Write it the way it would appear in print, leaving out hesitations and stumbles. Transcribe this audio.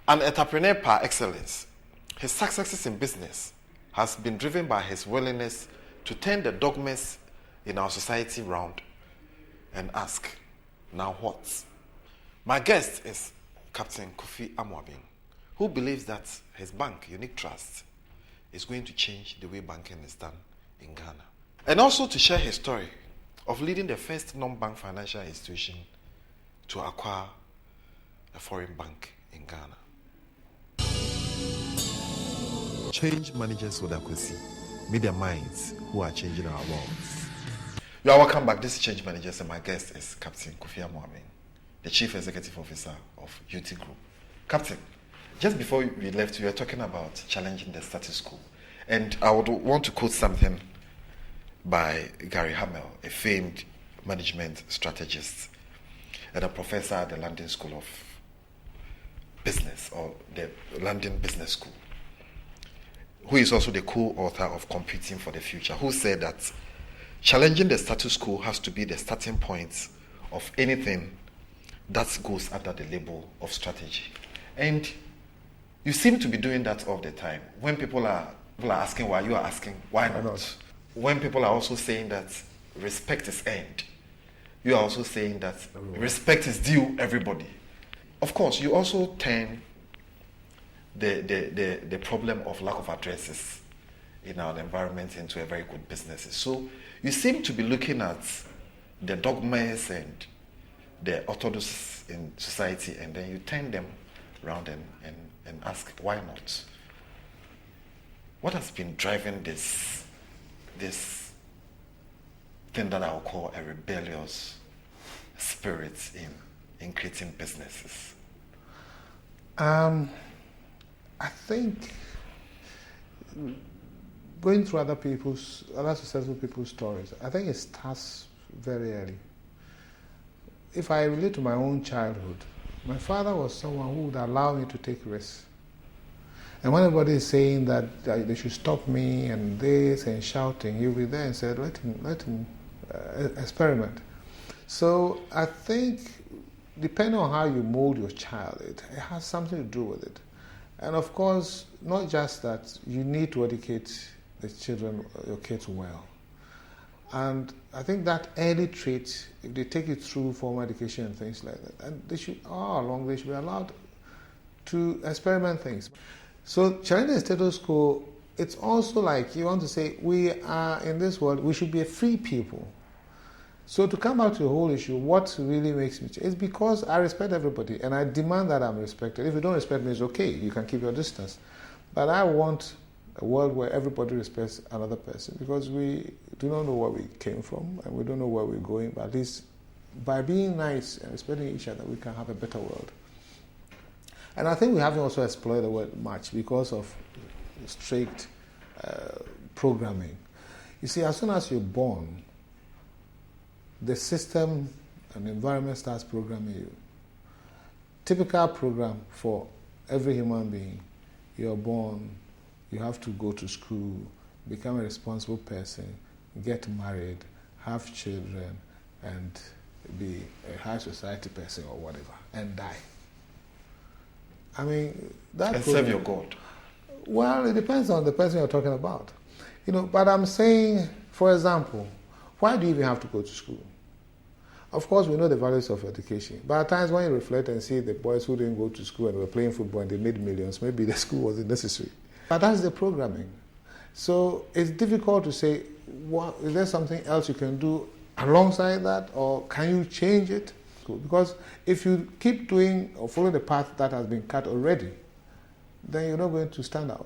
An entrepreneur par excellence, his successes in business has been driven by his willingness to turn the dogmas in our society round and ask, now what? My guest is Captain Kofi Amoabeng, who believes that his bank, Unique Trust, is going to change the way banking is done in Ghana. And also to share his story of leading the first non-bank financial institution to acquire a foreign bank in Ghana. Change managers with Akwasi, media minds who are changing our worlds. You are welcome back. This is Change Managers, and my guest is Captain Kofi Amoabeng, the Chief Executive Officer of UT Group. Captain, just before we left, we were talking about challenging the status quo. And I would want to quote something by Gary Hamel, a famed management strategist and a professor at the London School of Business, or the London Business School, who is also the co-author of Computing for the Future, who said that challenging the status quo has to be the starting point of anything that goes under the label of strategy. And you seem to be doing that all the time. When people are asking why, you are asking why not? When people are also saying that respect is earned, you are also saying that respect is due everybody. Of course, you also turn the problem of lack of addresses in our environment into a very good business. So you seem to be looking at the dogmas and the orthodox in society, and then you turn them around and ask, why not? What has been driving this thing that I'll call a rebellious spirit in creating businesses? I think going through other successful people's stories, I think it starts very early. If I relate to my own childhood, my father was someone who would allow me to take risks. And when everybody is saying that they should stop me and this and shouting, he'll be there and say, let him experiment. So I think depending on how you mold your child, it has something to do with it. And of course, not just that, you need to educate your kids well. And I think that early trait, if they take it through formal education and things like that, and they should be allowed to experiment things. So challenging the status quo, it's also like you want to say, we are in this world, we should be a free people. So to come back to the whole issue, what really makes me change is because I respect everybody and I demand that I'm respected. If you don't respect me, it's okay, you can keep your distance. But I want a world where everybody respects another person, because we do not know where we came from and we don't know where we're going, but at least by being nice and respecting each other, we can have a better world. And I think we haven't also explored the word much because of strict programming. You see, as soon as you're born, the system and the environment starts programming you. Typical program for every human being: you're born, you have to go to school, become a responsible person, get married, have children, and be a high society person or whatever, and die. I mean, that and serve your God. Well, it depends on the person you're talking about. But I'm saying, for example, why do you even have to go to school? Of course, we know the values of education. But at times when you reflect and see the boys who didn't go to school and were playing football and they made millions, maybe the school wasn't necessary. But that's the programming. So it's difficult to say, is there something else you can do alongside that, or can you change it? Because if you keep doing or following the path that has been cut already, then you're not going to stand out.